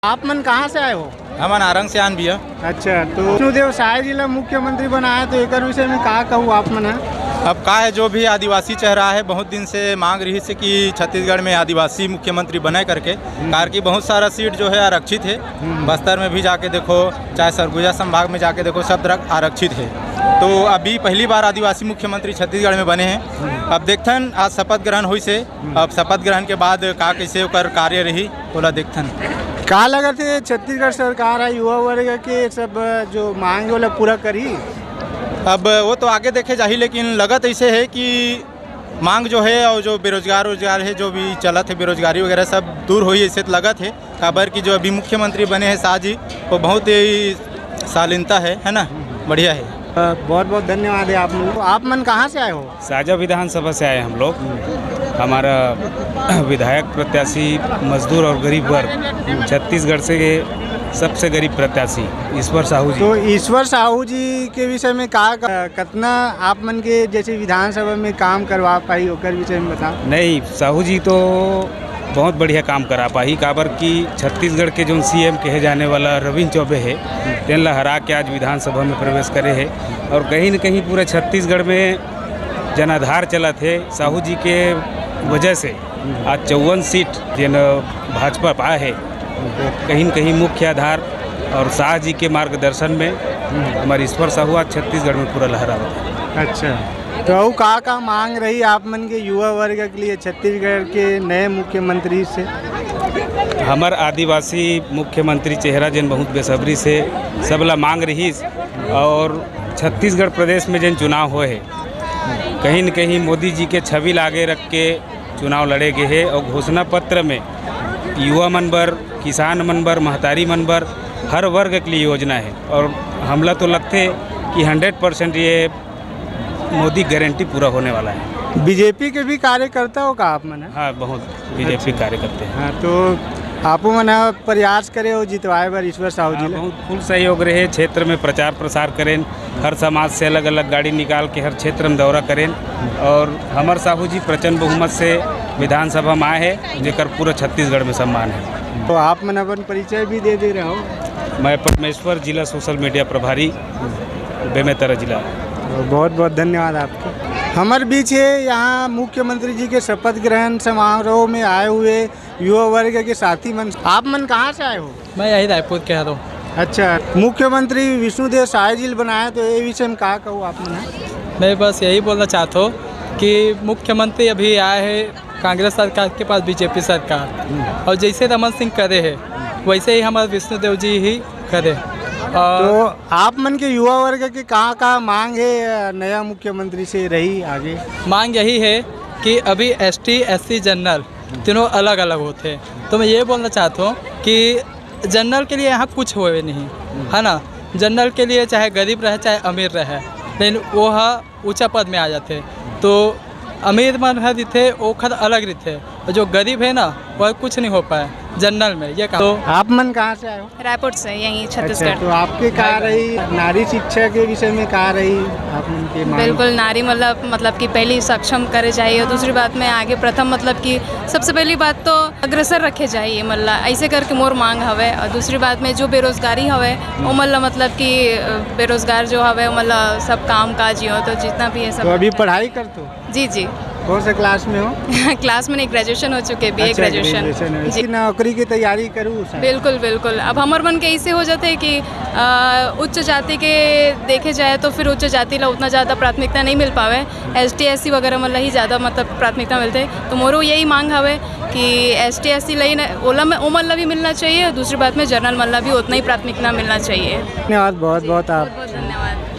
आप मन कहाँ से आए हो? हम नारंग से आन भैया। अच्छा, तो विष्णुदेव साय जिला मुख्यमंत्री बनाया तो एक विषय में कहा कहूँ आप मन है? अब का है, जो भी आदिवासी चेहरा है, बहुत दिन से मांग रही है कि छत्तीसगढ़ में आदिवासी मुख्यमंत्री बने करके। कार की बहुत सारा सीट जो है आरक्षित है। बस्तर में भी जाके देखो, चाहे सरगुजा संभाग में जाके देखो, सब तरह आरक्षित है। तो अभी पहली बार आदिवासी मुख्यमंत्री छत्तीसगढ़ में बने हैं। अब देखथन, आज शपथ ग्रहण हुई से, अब शपथ ग्रहण के बाद का कैसे ओकर कार्य रही बोला देखथन। का लगा थे छत्तीसगढ़ सरकार है युवा वर्ग के सब जो मांग वाला पूरा करी? अब वो तो आगे देखे जाही, लेकिन लगत ऐसे है कि मांग जो है और जो रोजगार है, जो भी चलत है बेरोजगारी वगैरह सब दूर हुई, ऐसे तो लगत है। खबर की जो अभी मुख्यमंत्री बने हैं शाह जी, वो बहुत ही शालीनता है ना, बढ़िया है। बहुत बहुत धन्यवाद है आप लोग। आप मन कहाँ से आए हो? साजा विधानसभा से आए हम लोग। हमारा विधायक प्रत्याशी मजदूर और गरीब वर्ग छत्तीसगढ़ से सबसे गरीब प्रत्याशी ईश्वर साहू जी। तो ईश्वर साहू जी के विषय में कहा कितना आप मन के जैसे विधानसभा में काम करवा पाई ओकर विषय में बता। नहीं, साहू जी तो बहुत बढ़िया काम करा पाही। काबर की छत्तीसगढ़ के जो सीएम कहे जाने वाला रविंद्र चौबे है, तेन ला हरा के आज विधानसभा में प्रवेश करे है। और कहीं न कहीं पूरे छत्तीसगढ़ में जनाधार चला थे साहू जी के वजह से। आज 54 सीट जिन भाजपा पाए है, कहीं न कहीं मुख्य आधार और शाह जी के मार्गदर्शन में हमारे ईश्वर साहू आज छत्तीसगढ़ में पूरा लहरा है। अच्छा, तो का मांग रही आप मन के युवा वर्ग के लिए छत्तीसगढ़ के नए मुख्यमंत्री से? हमार आदिवासी मुख्यमंत्री चेहरा जिन बहुत बेसब्री से सबला मांग रही। और छत्तीसगढ़ प्रदेश में जिन चुनाव हुए है, कहीं न कहीं मोदी जी के छवि आगे रख के चुनाव लड़े गए हैं। और घोषणा पत्र में युवा मनबर, किसान मनबर, महतारी मनबर, हर वर्ग के लिए योजना है। और हमला तो लगते कि 100% ये मोदी गारंटी पूरा होने वाला है। बीजेपी के भी कार्यकर्ता हो का आप मन? हाँ, बहुत बीजेपी कार्यकर्ता हैं। हाँ, तो आप मन प्रयास करे हो जितवाए बार ईश्वर साहू जी? बहुत फुल सहयोग रहे। क्षेत्र में प्रचार प्रसार करें, हर समाज से अलग अलग गाड़ी निकाल के हर क्षेत्र में दौरा करें। और हमार साहू जी प्रचंड बहुमत से विधानसभा में आए हैं, जेकर पूरा छत्तीसगढ़ में सम्मान है। तो आप मन अपन परिचय भी दे रहे हो? मैं परमेश्वर, जिला सोशल मीडिया प्रभारी, बेमेतरा जिला। बहुत बहुत धन्यवाद आपके। हमारे बीच है यहाँ मुख्यमंत्री जी के शपथ ग्रहण समारोह में आए हुए युवा वर्ग के साथी मन। आप मन कहाँ से आए हो? मैं यही रायपुर के आ रहा हूँ। अच्छा, मुख्यमंत्री विष्णुदेव साय जी बनाया तो ये विषय में कहा कहूँ आप मन? मैं बस यही बोलना चाहता हूँ कि मुख्यमंत्री अभी आए हैं कांग्रेस सरकार के पास बीजेपी सरकार, और जैसे रमन सिंह करे है वैसे ही हमारे विष्णुदेव जी ही करे। तो आप मन के युवा वर्ग के कहाँ मांग है नया मुख्यमंत्री से रही आगे? मांग यही है कि अभी ST SC जनरल तीनों अलग अलग होते हैं। तो मैं ये बोलना चाहता हूँ कि जनरल के लिए यहाँ कुछ हुए नहीं है ना। जनरल के लिए चाहे गरीब रहे चाहे अमीर रहे, लेकिन वो ऊंचा पद में आ जाते। तो अमीर मन है थे वो खद अलग रहते, और जो गरीब है ना वह कुछ नहीं हो पाए जनरल में। ये तो आप मन कहाँ से आए हो? रायपुर से, यहीं छत्तीसगढ़। अच्छा, तो आपके कहा रही नारी शिक्षा के विषय में कहा रही आप मन के मांग? बिल्कुल, नारी मतलब कि पहली सक्षम करे चाहिए, और दूसरी बात में आगे प्रथम मतलब कि सबसे पहली बात तो अग्रसर रखे चाहिए मतलब ऐसे करके मोर मांग हवे। और दूसरी बात में जो बेरोजगारी हवे वो मतलब कि बेरोजगार जो हवे मतलब सब काम काज हो, तो जितना भी है सब। तो अभी पढ़ाई करते हो? जी जी। कौन से क्लास में हो? क्लास में नहीं, ग्रेजुएशन हो चुके, BA ग्रेजुएशन जी। नौकरी की तैयारी करूँ? बिल्कुल बिल्कुल। अब हमारे मन के ऐसे हो जाते हैं कि उच्च जाति के देखे जाए तो फिर उच्च जाति ला उतना ज़्यादा प्राथमिकता नहीं मिल पावे, ST SC वगैरह मतलब ही ज़्यादा मतलब प्राथमिकता मिलते। तो मोरो यही मांग हवे कि ST SC लई ओला में उमन भी मिलना चाहिए, दूसरी बात में जनरल मल्ला भी उतना ही प्राथमिकता मिलना चाहिए। धन्यवाद, बहुत बहुत आप। बहुत धन्यवाद।